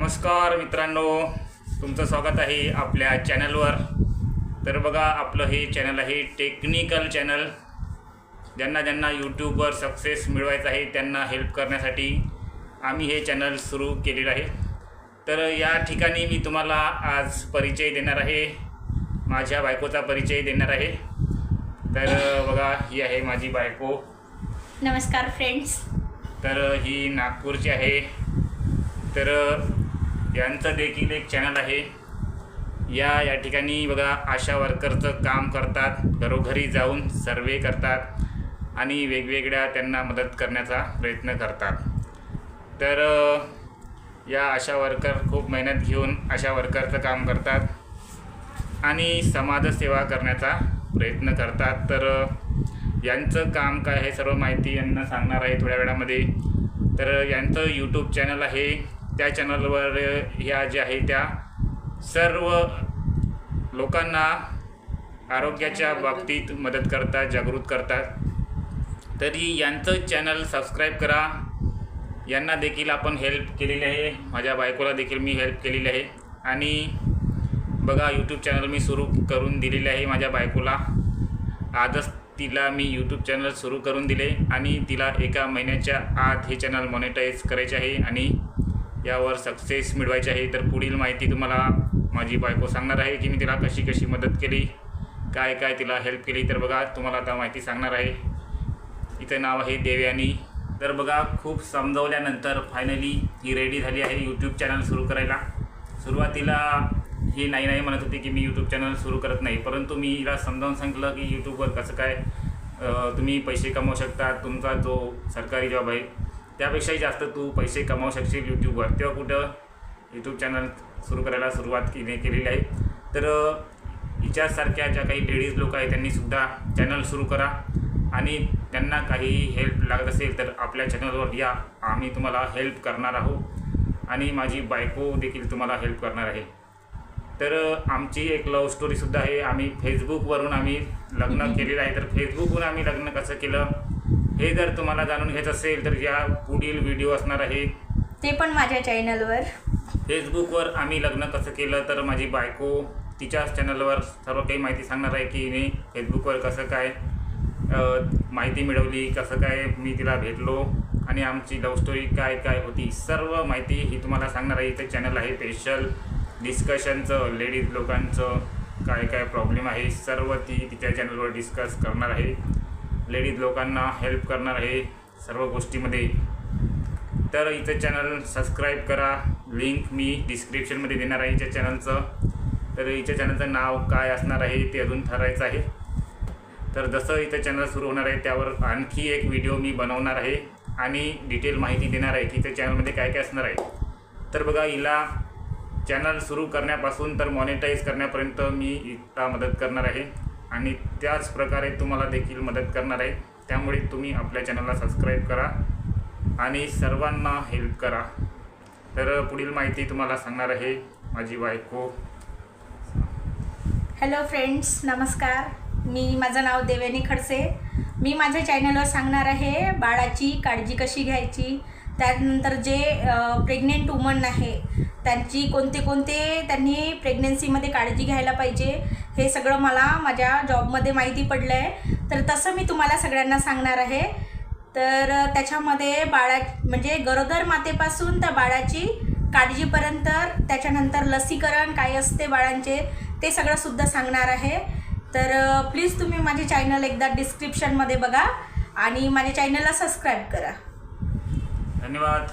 नमस्कार मित्रांनो, तुमचं स्वागत आहे आपल्या चॅनलवर। तर बघा, आपलं हे चॅनल आहे टेक्निकल चॅनल। ज्यांना यूट्यूबवर सक्सेस मिळवायचं आहे त्यांना हेल्प करण्यासाठी आम्ही हे चॅनल सुरू केलेलं आहे। तर या ठिकाणी मी तुम्हाला आज परिचय देणार आहे, माझ्या बायकोचा परिचय देणार आहे। तर बघा, ही आहे माझी बायको। नमस्कार फ्रेंड्स। तर ही नागपूरची आहे। तर यांचं देखील एक चॅनल आहे। या ठिकाणी बघा, आशा वर्करचं काम करतात, घरोघरी जाऊन सर्वे करतात आणि वेगवेगळ्या त्यांना मदत करण्याचा प्रयत्न करतात। तर या आशा वर्कर खूप मेहनत घेऊन आशा वर्करचं काम करतात आणि समाजसेवा करण्याचा प्रयत्न करतात। तर यांचं काम काय आहे सर्व माहिती यांना सांगणार आहे थोड्या वेळामध्ये। तर यांचं यूट्यूब चॅनल आहे, त्या चॅनलवर ह्या ज्या आहे त्या सर्व लोकांना आरोग्याच्या बाबतीत मदत करतात, जागृत करतात। तरी यांचं चॅनल सबस्क्राईब करा। यांना देखील आपण हेल्प केलेली आहे, माझ्या बायकोला देखील मी हेल्प केलेली आहे। आणि बघा, यूट्यूब चॅनल मी सुरू करून दिलेले आहे माझ्या बायकोला। आजच तिला मी यूट्यूब चॅनल सुरू करून दिले आणि तिला एका महिन्याच्या आत हे चॅनल मॉनिटाईज करायचे आहे आणि यावर सक्सेस मिळवायची आहे। तर पुढील माहिती तुम्हाला माझी बायको सांगणार आहे की मी तिला कशी कशी मदत केली, काय काय तिला हेल्प केली। तर बघा, तुम्हाला आता माहिती सांगणार आहे। इथं नाव आहे देवयानी। तर बघा, खूप समजवल्यानंतर फायनली ही रेडी झाली आहे यूट्यूब चॅनल सुरू करायला। सुरुवातीला ही नाही म्हणत होती की मी यूट्यूब चॅनल सुरू करत नाही, परंतु मी हिला समजावून सांगितलं की यूट्यूबवर कसं काय तुम्ही पैसे कमवू शकता। तुमचा जो सरकारी जॉब आहे त्यापेक्षाही जास्त तू पैसे कमावू शकशील यूट्यूबवर। तेव्हा कुठं यूट्यूब चॅनल सुरू करायला सुरुवात केलेली आहे। तर हिच्यासारख्या ज्या काही लेडीज लोक आहेत त्यांनीसुद्धा चॅनल सुरू करा आणि त्यांना काही हेल्प लागत असेल तर आपल्या चॅनलवर या, आम्ही तुम्हाला हेल्प करणार आहोत आणि माझी बायको देखील तुम्हाला हेल्प करणार आहे। तर आमची एक लव्ह स्टोरीसुद्धा आहे। आम्ही फेसबुकवरून लग्न केलेलं आहे। तर फेसबुकवरून आम्ही लग्न कसं केलं हे जर तुम्हाला जाणून घ्यायचं असेल तर या पुढील व्हिडिओ असणार आहे, ते पण माझ्या चॅनलवर। फेसबुकवर आम्ही लग्न कसं केलं तर माझी बायको तिच्याच चॅनलवर सर्व काही माहिती सांगणार आहे की मी फेसबुकवर कसं काय माहिती मिळवली, कसं काय मी तिला भेटलो आणि आमची लव्ह स्टोरी काय काय होती, सर्व माहिती ही तुम्हाला सांगणार आहे। इथे चॅनल आहे स्पेशल डिस्कशनचं, लेडीज लोकांचं काय काय प्रॉब्लेम आहे सर्व ती तिच्या चॅनलवर डिस्कस करणार आहे। लेडीज लोकांना हेल्प करणार आहे सर्व गोष्टीमध्ये। तर इथं चॅनल सबस्क्राईब करा, लिंक मी डिस्क्रिप्शनमध्ये देणार आहे हिच्या चॅनलचं। तर हिच्या चॅनलचं नाव काय असणार आहे ते अजून ठरायचं आहे। तर जसं इथं चॅनल सुरू होणार आहे त्यावर आणखी एक व्हिडिओ मी बनवणार आहे आणि डिटेल माहिती देणार आहे की इथं चॅनलमध्ये काय काय असणार आहे। तर बघा, हिला चॅनल सुरू करण्यापासून तर मॉनिटाईज करण्यापर्यंत मी हिला मदत करणार आहे आणि त्याच प्रकारे तुम्हाला देखील मदत करणार आहे। त्यामुळे तुम्ही आपल्या चॅनलला सबस्क्राईब करा आणि सर्वांना हेल्प करा। तर पुढील माहिती तुम्हाला सांगणार आहे माझी बायको। हॅलो फ्रेंड्स, नमस्कार। माझं नाव देवयानी खडसे। मी माझ्या चॅनलवर सांगणार आहे बाळाची काळजी कशी घ्यायची, त्यानंतर जे प्रेग्नेंट वुमन आहे त्यांची कोणते त्यांनी प्रेग्नन्सीमध्ये काळजी घ्यायला पाहिजे, हे सगळं मला माझ्या जॉबमध्ये माहिती पडलं आहे। तर तसं मी तुम्हाला सगळ्यांना सांगणार आहे। तर त्याच्यामध्ये म्हणजे गरोदर मातेपासून तर बाळाची काळजीपर्यंत, त्याच्यानंतर लसीकरण काय असते बाळांचे ते सगळंसुद्धा सांगणार आहे। तर प्लीज तुम्ही माझे चॅनल एकदा डिस्क्रिप्शनमध्ये बघा आणि माझ्या चॅनलला सबस्क्राईब करा। धन्यवाद।